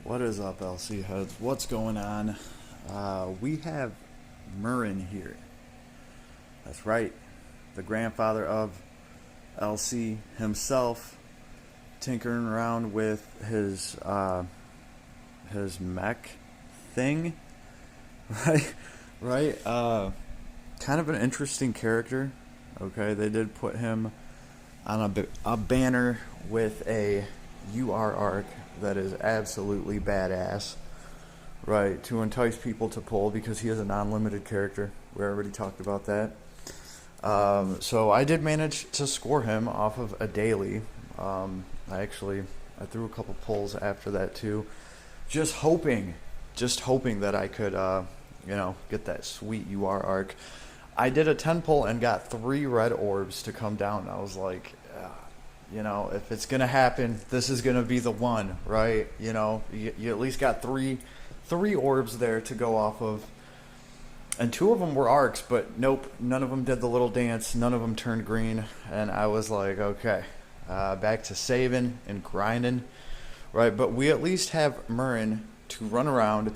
What is up, LC heads? What's going on? We have Murren here. That's right, the grandfather of LC himself, tinkering around with his mech thing, right? Right. Kind of an interesting character. Okay, they did put him on a banner with a UR arc that is absolutely badass, right, to entice people to pull because he is a non-limited character. We already talked about that. So I did manage to score him off of a daily. I threw a couple pulls after that too, just hoping that I could get that sweet UR arc. I did a 10 pull and got 3 red orbs to come down. I was like, if it's going to happen, this is going to be the one, right? You at least got three orbs there to go off of. And 2 of them were arcs, but nope, none of them did the little dance. None of them turned green. And I was like, okay, back to saving and grinding, right? But we at least have Murren to run around.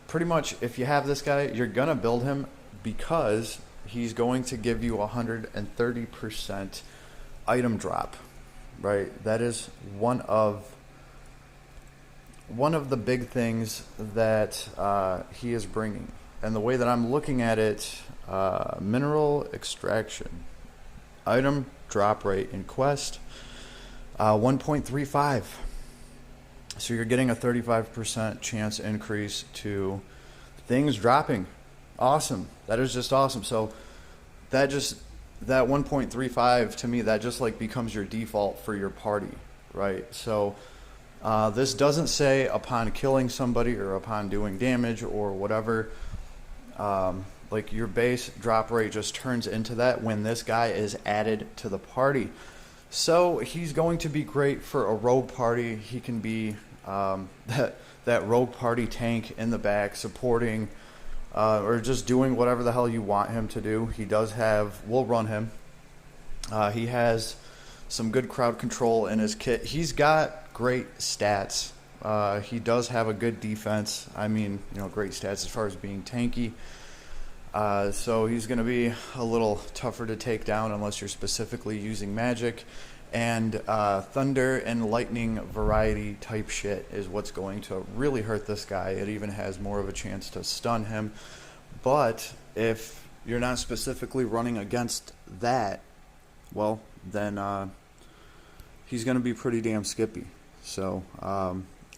Pretty much, if you have this guy, you're going to build him because he's going to give you 130% item drop, right? That is one of the big things that he is bringing. And the way that I'm looking at it, mineral extraction, item drop rate in quest, 1.35. So you're getting a 35% chance increase to things dropping. Awesome. That is just awesome. So that 1.35 to me, that just like becomes your default for your party, right? So this doesn't say upon killing somebody or upon doing damage or whatever, like your base drop rate just turns into that when this guy is added to the party. So he's going to be great for a rogue party. He can be that rogue party tank in the back supporting or just doing whatever the hell you want him to do. He does we'll run him. He has some good crowd control in his kit. He's got great stats. He does have a good defense. I mean, great stats as far as being tanky. So he's going to be a little tougher to take down unless you're specifically using magic. And thunder and lightning variety type shit is what's going to really hurt this guy. It even has more of a chance to stun him. But if you're not specifically running against that, well, then he's going to be pretty damn skippy. So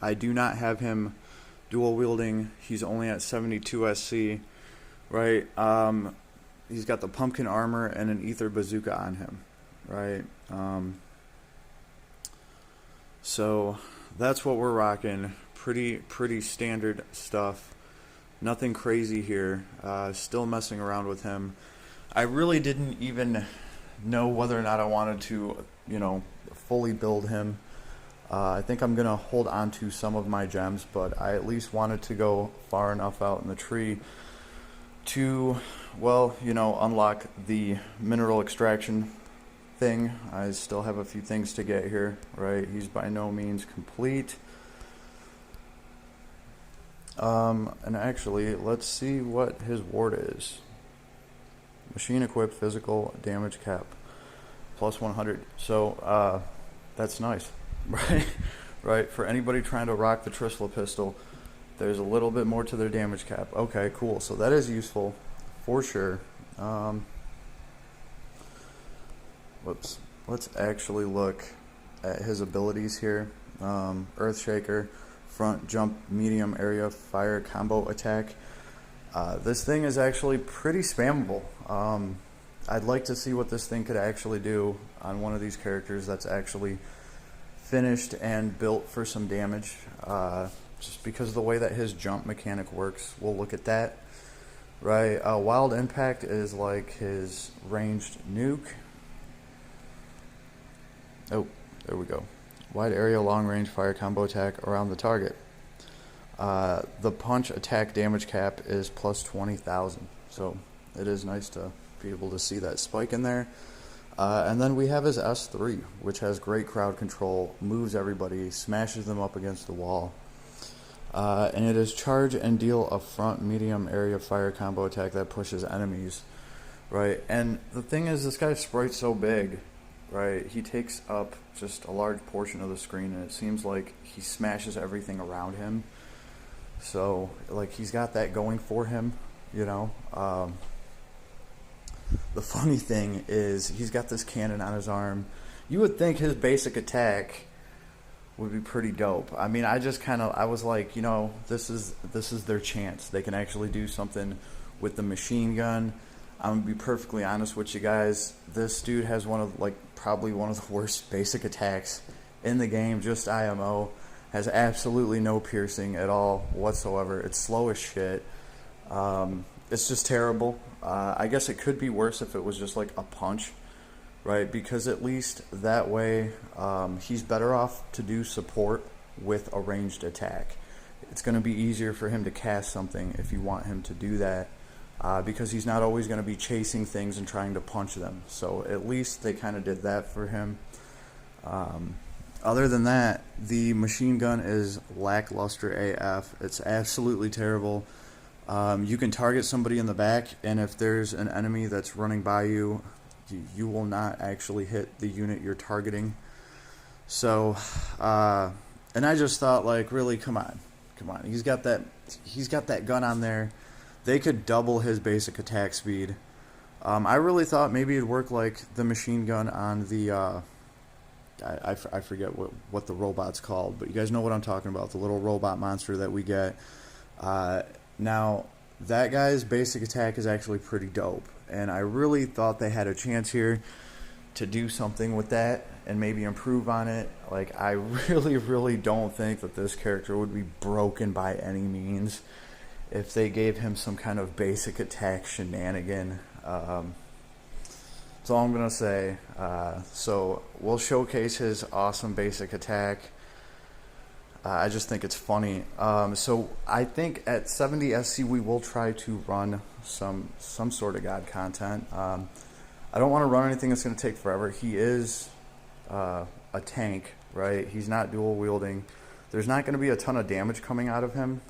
I do not have him dual wielding. He's only at 72 SC, right? He's got the pumpkin armor and an ether bazooka on him, right? So that's what we're rocking. Pretty standard stuff. Nothing crazy here. Still messing around with him. I really didn't even know whether or not I wanted to, fully build him. I think I'm going to hold on to some of my gems, but I at least wanted to go far enough out in the tree to, unlock the mineral extraction thing. I still have a few things to get here, right? He's by no means complete. And actually, let's see what his ward is. Machine equipped physical damage cap plus 100. So that's nice, right? Right, for anybody trying to rock the Trisla pistol, there's a little bit more to their damage cap. Okay, cool. So that is useful for sure. Whoops. Let's actually look at his abilities here. Earthshaker, front jump, medium area, fire, combo attack. This thing is actually pretty spammable. I'd like to see what this thing could actually do on one of these characters that's actually finished and built for some damage. Just because of the way that his jump mechanic works, we'll look at that. Right, Wild Impact is like his ranged nuke. Oh, there we go. Wide area, long range fire combo attack around the target. The punch attack damage cap is plus 20,000. So it is nice to be able to see that spike in there. And then we have his S3, which has great crowd control, moves everybody, smashes them up against the wall. And it is charge and deal a front medium area fire combo attack that pushes enemies, right? And the thing is, this guy's sprite's so big, right? He takes up just a large portion of the screen, and it seems like he smashes everything around him. So, like, he's got that going for him, you know? The funny thing is, he's got this cannon on his arm. You would think his basic attack would be pretty dope. I mean, I was like, you know, this is their chance. They can actually do something with the machine gun. I'm gonna be perfectly honest with you guys. This dude has probably one of the worst basic attacks in the game. Just IMO. Has absolutely no piercing at all whatsoever. It's slow as shit. It's just terrible. I guess it could be worse if it was just like a punch, right? Because at least that way, he's better off to do support with a ranged attack. It's going to be easier for him to cast something if you want him to do that, because he's not always going to be chasing things and trying to punch them. So at least they kind of did that for him. Other than that, the machine gun is lackluster AF. It's absolutely terrible. You can target somebody in the back, and if there's an enemy that's running by you, you will not actually hit the unit you're targeting. So, and I just thought, like, really, come on. He's got that gun on there. They could double his basic attack speed. I really thought maybe it'd work like the machine gun on the, I forget what the robot's called, but you guys know what I'm talking about, the little robot monster that we get. Now, that guy's basic attack is actually pretty dope, and I really thought they had a chance here to do something with that and maybe improve on it. Like, I really, really don't think that this character would be broken by any means if they gave him some kind of basic attack shenanigan. That's all I'm going to say. So we'll showcase his awesome basic attack. I just think it's funny. So I think at 70 SC we will try to run some sort of God content. I don't want to run anything that's going to take forever. He is a tank, right? He's not dual wielding. There's not going to be a ton of damage coming out of him.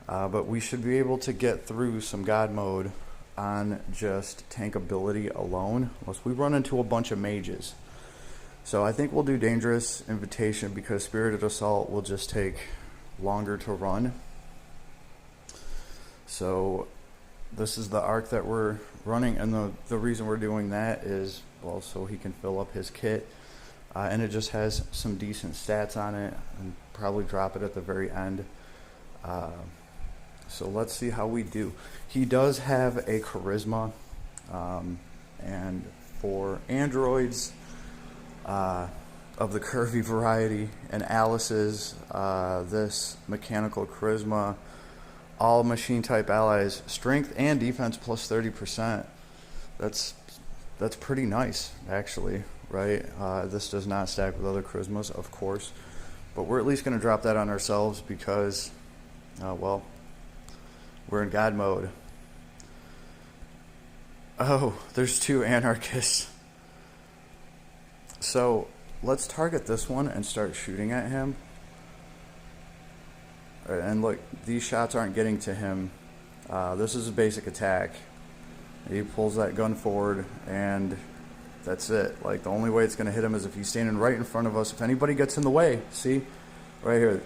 But we should be able to get through some God mode on just tank ability alone, unless we run into a bunch of mages. So I think we'll do Dangerous Invitation because Spirited Assault will just take longer to run. So this is the arc that we're running, and the reason we're doing that is, well, so he can fill up his kit, and it just has some decent stats on it, and probably drop it at the very end. So let's see how we do. He does have a charisma, and for androids of the curvy variety and Alice's, this mechanical charisma, all machine type allies, strength and defense plus 30%. That's pretty nice, actually, right? This does not stack with other charismas, of course, but we're at least going to drop that on ourselves because, well, we're in God mode. Oh, there's two anarchists. So let's target this one and start shooting at him. And look, these shots aren't getting to him. This is a basic attack. He pulls that gun forward, and that's it. Like, the only way it's going to hit him is if he's standing right in front of us. If anybody gets in the way, see? Right here.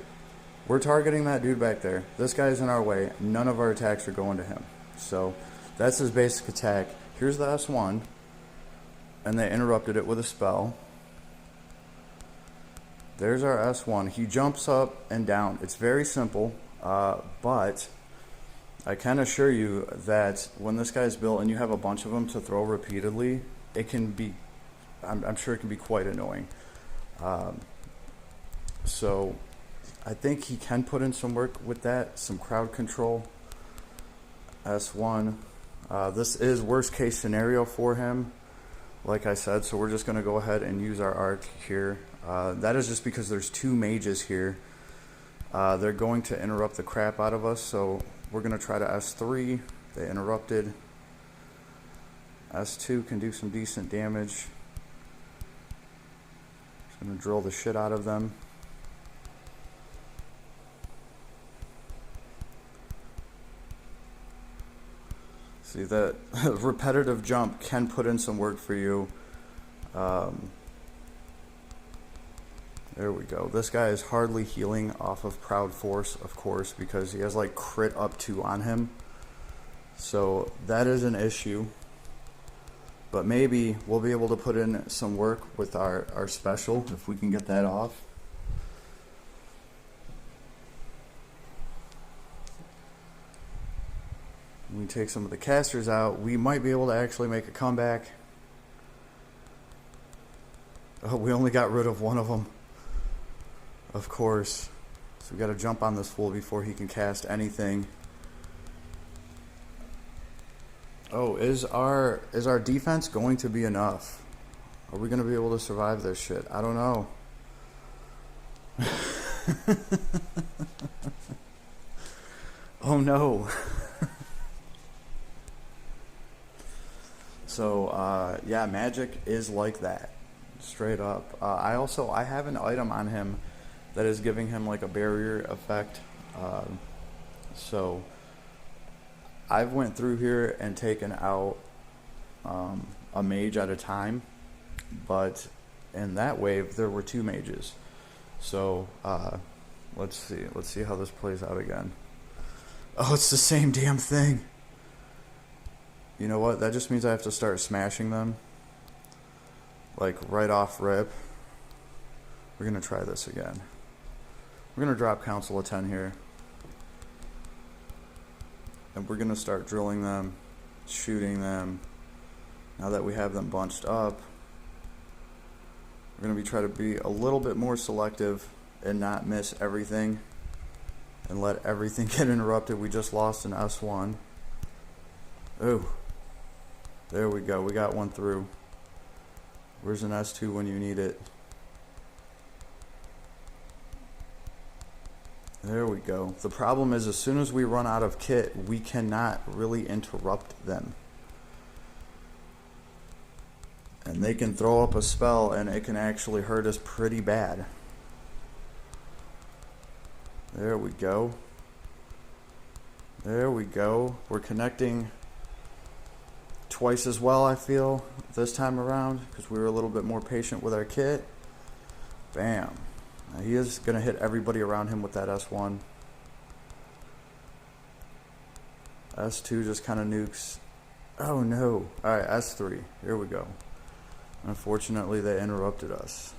We're targeting that dude back there. This guy's in our way. None of our attacks are going to him. So that's his basic attack. Here's the S1. And they interrupted it with a spell. There's our S1. He jumps up and down. It's very simple, but I can assure you that when this guy's built and you have a bunch of them to throw repeatedly, it can be, I'm sure it can be quite annoying. So I think he can put in some work with that, some crowd control. S1. This is worst case scenario for him, like I said, so we're just going to go ahead and use our arc here. That is just because there's two mages here. They're going to interrupt the crap out of us, so we're going to try to S3. They interrupted. S2 can do some decent damage. Just gonna drill the shit out of them. See, that repetitive jump can put in some work for you. There we go. This guy is hardly healing off of Proud Force, of course, because he has like crit up 2 on him. So that is an issue. But maybe we'll be able to put in some work with our special if we can get that off. When we take some of the casters out, we might be able to actually make a comeback. Oh, we only got rid of one of them. Of course. So we got to jump on this fool before he can cast anything. Oh, is our defense going to be enough? Are we going to be able to survive this shit? I don't know. Oh no. So, yeah, magic is like that. Straight up. I have an item on him that is giving him like a barrier effect. So I've went through here and taken out a mage at a time, but in that wave there were 2 mages. So let's see how this plays out again. Oh, it's the same damn thing. You know what? That just means I have to start smashing them, like right off rip. We're gonna try this again. We're gonna drop Council of 10 here, and we're gonna start drilling them, shooting them. Now that we have them bunched up, we're gonna try to be a little bit more selective and not miss everything and let everything get interrupted. We just lost an S1. Ooh, there we go. We got one through. Where's an S2 when you need it? There we go. The problem is, as soon as we run out of kit, we cannot really interrupt them. And they can throw up a spell and it can actually hurt us pretty bad. There we go. There we go. We're connecting twice as well, I feel, this time around, because we were a little bit more patient with our kit. Bam. Now he is going to hit everybody around him with that S1. S2 just kind of nukes. Oh no. Alright, S3. Here we go. Unfortunately, they interrupted us.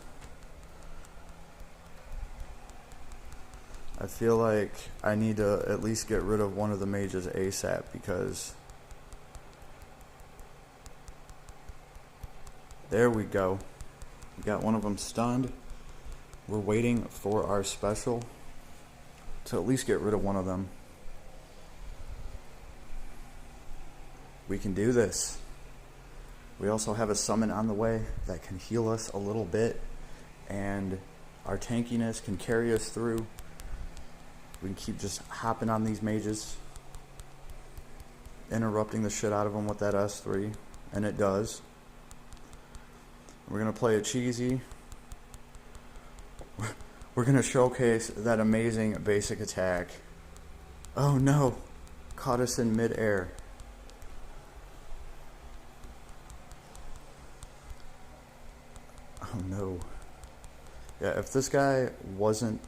I feel like I need to at least get rid of one of the mages ASAP, because there we go. We got one of them stunned. We're waiting for our special to at least get rid of one of them. We can do this. We also have a summon on the way that can heal us a little bit, and our tankiness can carry us through. We can keep just hopping on these mages, interrupting the shit out of them with that S3, and it does. We're going to play it cheesy. We're going to showcase that amazing basic attack. Oh no, caught us in midair. Oh no. Yeah, if this guy wasn't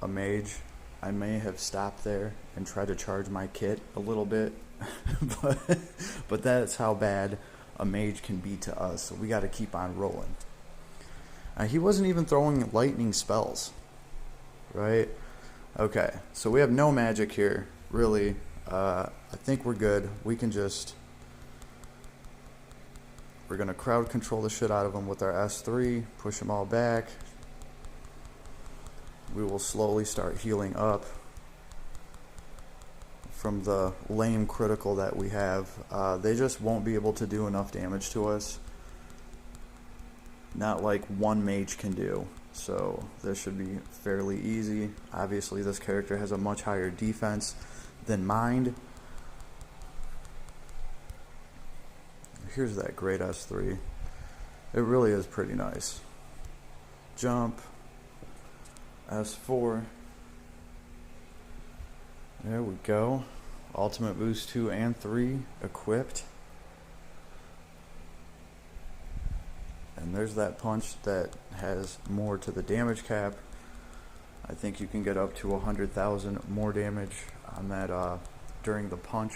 a mage, I may have stopped there and tried to charge my kit a little bit. but that's how bad a mage can be to us, so we got to keep on rolling. He wasn't even throwing lightning spells, right? Okay, so we have no magic here, really. I think we're good. We can just... We're going to crowd control the shit out of them with our S3, push them all back. We will slowly start healing up from the lame critical that we have. They just won't be able to do enough damage to us. Not like one mage can do. So this should be fairly easy. Obviously this character has a much higher defense than mine. here's that great S3. It really is pretty nice. Jump. S4. There we go. Ultimate boost 2 and 3 equipped. And there's that punch that has more to the damage cap. I think you can get up to 100,000 more damage on that during the punch.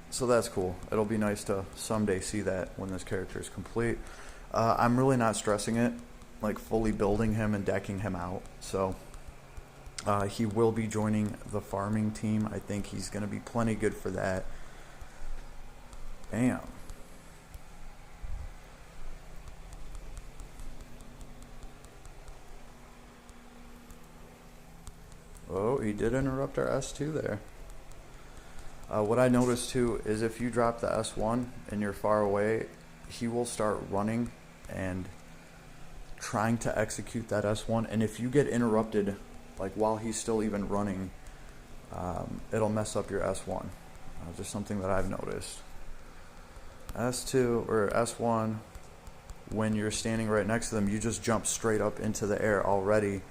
So that's cool. It'll be nice to someday see that when this character is complete. I'm really not stressing it, like fully building him and decking him out. So he will be joining the farming team. I think he's going to be plenty good for that. Bam. Oh, he did interrupt our S2 there. What I noticed too is if you drop the S1 and you're far away, he will start running and trying to execute that S1. And if you get interrupted, like while he's still even running, it'll mess up your S1. Just something that I've noticed. S2 or S1, when you're standing right next to them, you just jump straight up into the air already.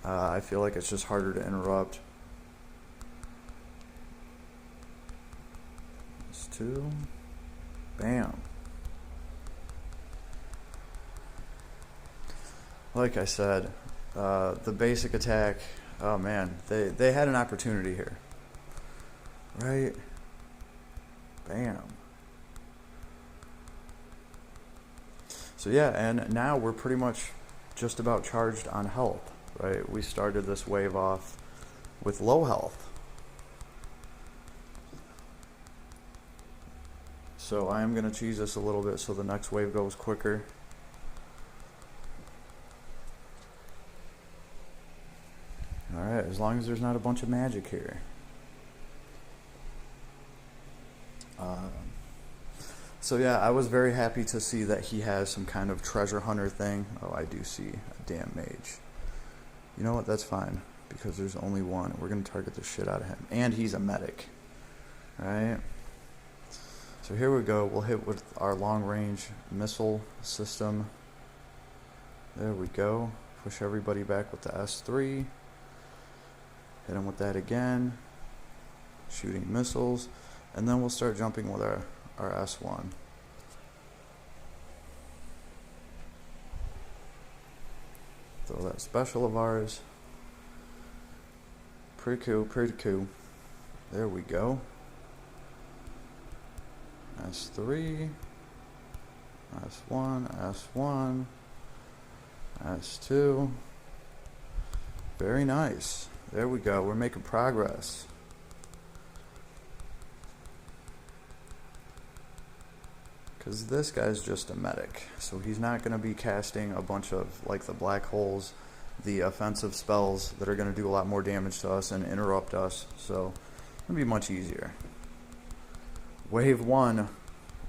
I feel like it's just harder to interrupt. S2. Bam. Like I said, the basic attack, oh man, they had an opportunity here. Right? Bam. So yeah, and now we're pretty much just about charged on health, right? We started this wave off with low health. So I am going to cheese this a little bit so the next wave goes quicker. Alright, as long as there's not a bunch of magic here. So yeah, I was very happy to see that he has some kind of treasure hunter thing. Oh, I do see a damn mage. You know what, that's fine, because there's only one. We're going to target the shit out of him. And he's a medic. Alright. So here we go. We'll hit with our long range missile system. There we go. Push everybody back with the S3. Hit him with that again. Shooting missiles. And then we'll start jumping with our S1. Throw that special of ours. Pretty cool, pretty cool. There we go. S3. S1, S1. S2. Very nice. There we go. We're making progress. Because this guy's just a medic. So he's not going to be casting a bunch of, like, the black holes, the offensive spells that are going to do a lot more damage to us and interrupt us. So it'll be much easier. Wave 1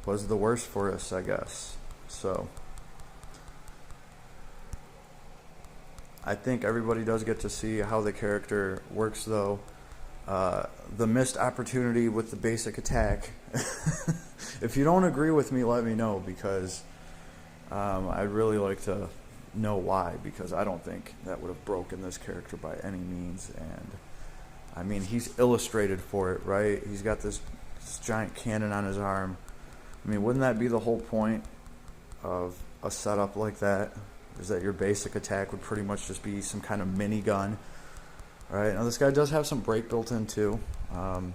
was the worst for us, I guess. So I think everybody does get to see how the character works, though. The missed opportunity with the basic attack. If you don't agree with me, let me know, because I'd really like to know why, because I don't think that would have broken this character by any means. And I mean, he's illustrated for it, right? He's got this giant cannon on his arm. I mean, wouldn't that be the whole point of a setup like that? Is that your basic attack would pretty much just be some kind of minigun, right? Now this guy does have some break built in too.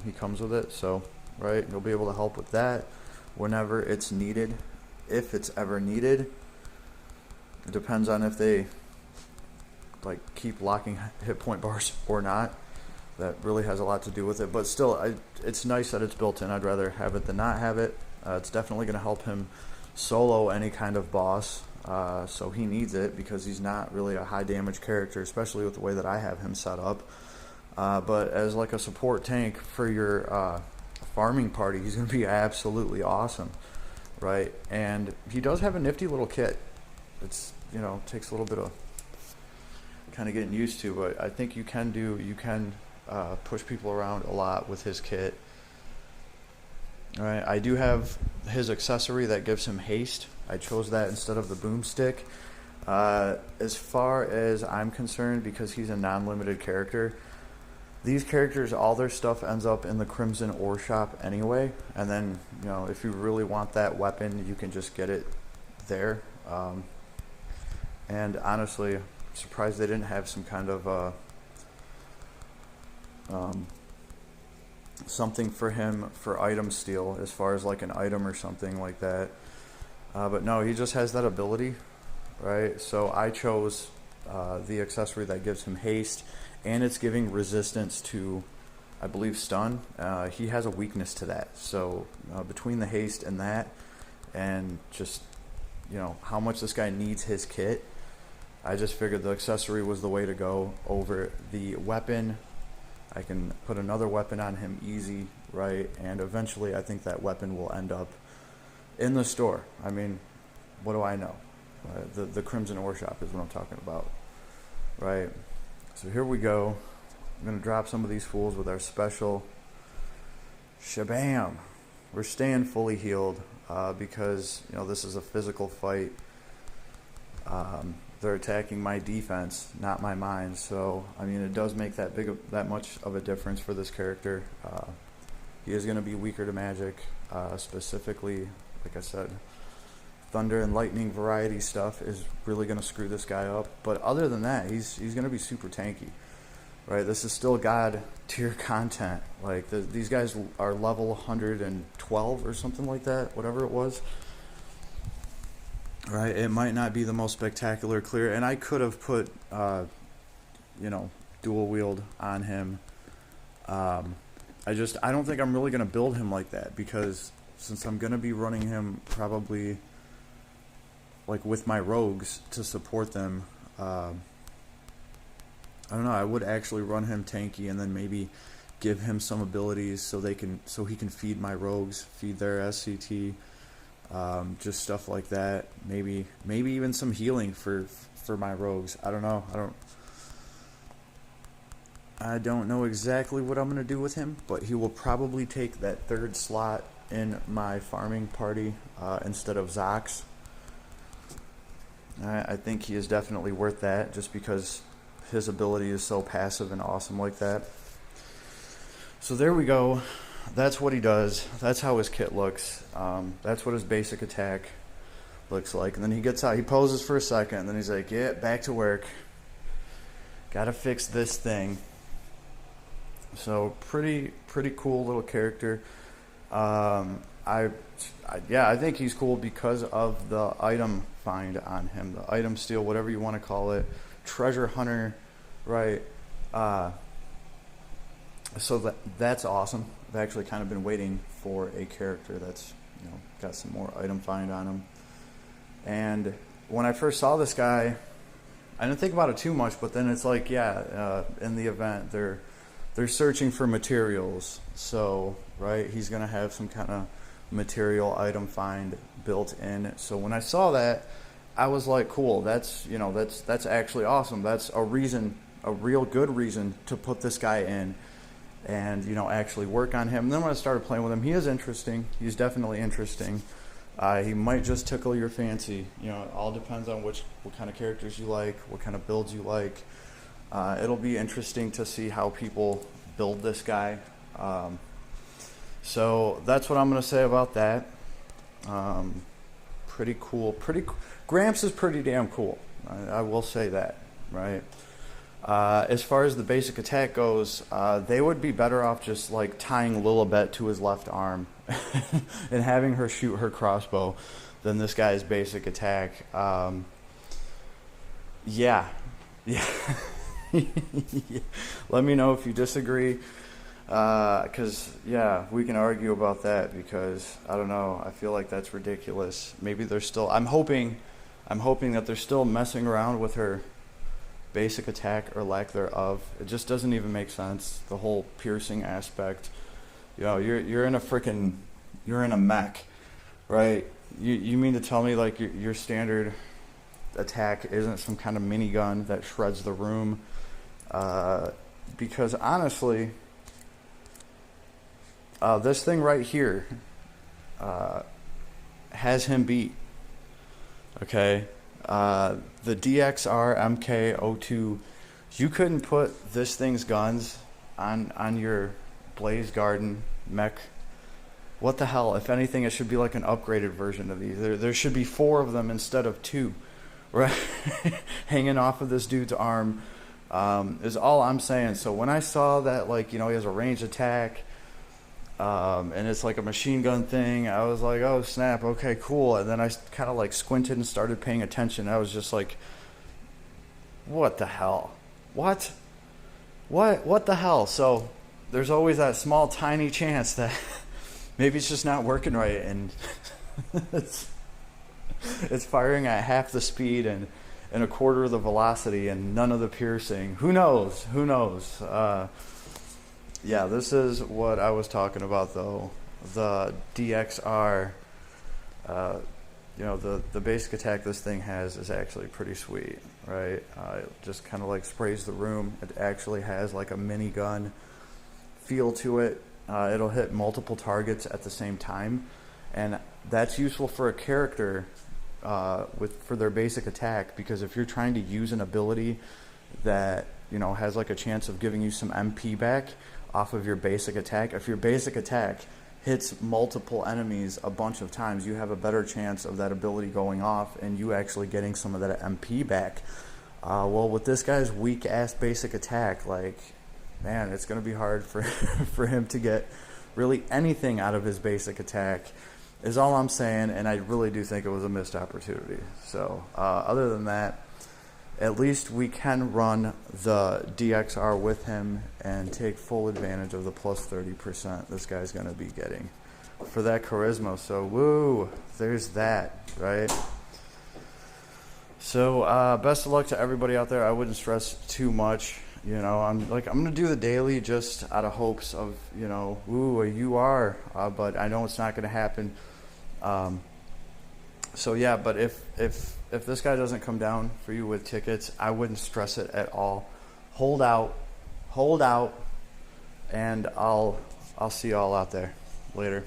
He comes with it, so right, you'll be able to help with that whenever it's needed, if it's ever needed. It depends on if they like keep locking hit point bars or not. That really has a lot to do with it, but still, it's nice that it's built in. I'd rather have it than not have it. It's definitely going to help him solo any kind of boss, so he needs it because he's not really a high damage character, especially with the way that I have him set up. But as like a support tank for your farming party, he's going to be absolutely awesome, right? And he does have a nifty little kit. It's, you know, takes a little bit of kind of getting used to, but I think you can push people around a lot with his kit. All right, I do have his accessory that gives him haste. I chose that instead of the boomstick. As far as I'm concerned, because he's a non-limited character, these characters, all their stuff ends up in the Crimson Ore Shop anyway. And then, you know, if you really want that weapon, you can just get it there. And honestly, I'm surprised they didn't have some kind of something for him for item steal, as far as like an item or something like that. But no, he just has that ability, right? So I chose the accessory that gives him haste, and it's giving resistance to, I believe, stun. He has a weakness to that. So between the haste and that, and just, you know, how much this guy needs his kit, I just figured the accessory was the way to go over the weapon. I can put another weapon on him easy, right? And eventually I think that weapon will end up in the store. I mean, what do I know? The Crimson Ore Shop is what I'm talking about, right? So here we go. I'm going to drop some of these fools with our special. Shabam! We're staying fully healed because, you know, this is a physical fight. They're attacking my defense, not my mind. So, I mean, it does make that much of a difference for this character. He is going to be weaker to magic, specifically, like I said, thunder and lightning variety stuff is really going to screw this guy up. But other than that, he's going to be super tanky, right? This is still God tier content. Like, these guys are level 112 or something like that, whatever it was. Right, it might not be the most spectacular clear, and I could have put, you know, dual wield on him. I don't think I'm really going to build him like that, because since I'm going to be running him probably, like, with my rogues to support them, I don't know, I would actually run him tanky and then maybe give him some abilities so he can feed my rogues, feed their SCT. Just stuff like that. Maybe even some healing for my rogues. I don't know. I don't know exactly what I'm going to do with him, but he will probably take that third slot in my farming party instead of Zox. I think he is definitely worth that, just because his ability is so passive and awesome like that. So there we go. That's what he does. That's how his kit looks. That's what his basic attack looks like. And then he gets out. He poses for a second, and then he's like, yeah, back to work. Gotta fix this thing. So pretty cool little character. I think he's cool because of the item find on him. The item steal, whatever you want to call it. Treasure hunter, right? So that's awesome. I've actually kind of been waiting for a character that's, you know, got some more item find on him. And when I first saw this guy, I didn't think about it too much, but then it's like, in the event they're searching for materials. So, right, he's gonna have some kind of material item find built in. So when I saw that, I was like, cool, that's actually awesome. That's a real good reason to put this guy in and, you know, actually work on him. And then when I started playing with him, he is interesting. He's definitely interesting. He might just tickle your fancy. You know, it all depends on what kind of characters you like, what kind of builds you like. It'll be interesting to see how people build this guy. So that's what I'm going to say about that. Pretty cool. Gramps is pretty damn cool. I will say that, right? As far as the basic attack goes, they would be better off just like tying Lilibet to his left arm and having her shoot her crossbow than this guy's basic attack. Yeah. Let me know if you disagree, because we can argue about that, because I don't know, I feel like that's ridiculous. Maybe they're still, I'm hoping that they're still messing around with her basic attack or lack thereof. It just doesn't even make sense, the whole piercing aspect. You know, you're in a mech, right? You mean to tell me like your standard attack isn't some kind of minigun that shreds the room? Because honestly, this thing right here has him beat. Okay, the DXR MK02, you couldn't put this thing's guns on your Blaze Garden mech. What the hell? If anything, it should be like an upgraded version of these. There should be 4 of them instead of 2, right? Hanging off of this dude's arm, is all I'm saying. So when I saw that, like, you know, he has a ranged attack, and it's like a machine gun thing, I was like, oh snap, okay, cool. And then I kind of like squinted and started paying attention. I was just like, what the hell? What the hell? So there's always that small tiny chance that maybe it's just not working right, and it's firing at half the speed and a quarter of the velocity and none of the piercing. Who knows? Yeah, this is what I was talking about, though. The DXR, you know, the basic attack this thing has is actually pretty sweet, right? It just kind of like sprays the room. It actually has like a minigun feel to it. It'll hit multiple targets at the same time, and that's useful for a character for their basic attack, because if you're trying to use an ability that, you know, has like a chance of giving you some MP back off of your basic attack, if your basic attack hits multiple enemies a bunch of times, you have a better chance of that ability going off and you actually getting some of that MP back. Well, with this guy's weak ass basic attack, like, man, it's going to be hard for for him to get really anything out of his basic attack, is all I'm saying. And I really do think it was a missed opportunity. So other than that, at least we can run the DXR with him and take full advantage of the plus 30% this guy's going to be getting for that charisma. So woo, there's that, right? So best of luck to everybody out there. I wouldn't stress too much. You know, I'm going to do the daily just out of hopes of, you know, ooh, a UR, but I know it's not going to happen. So yeah, but if this guy doesn't come down for you with tickets, I wouldn't stress it at all. Hold out, and I'll see y'all out there later.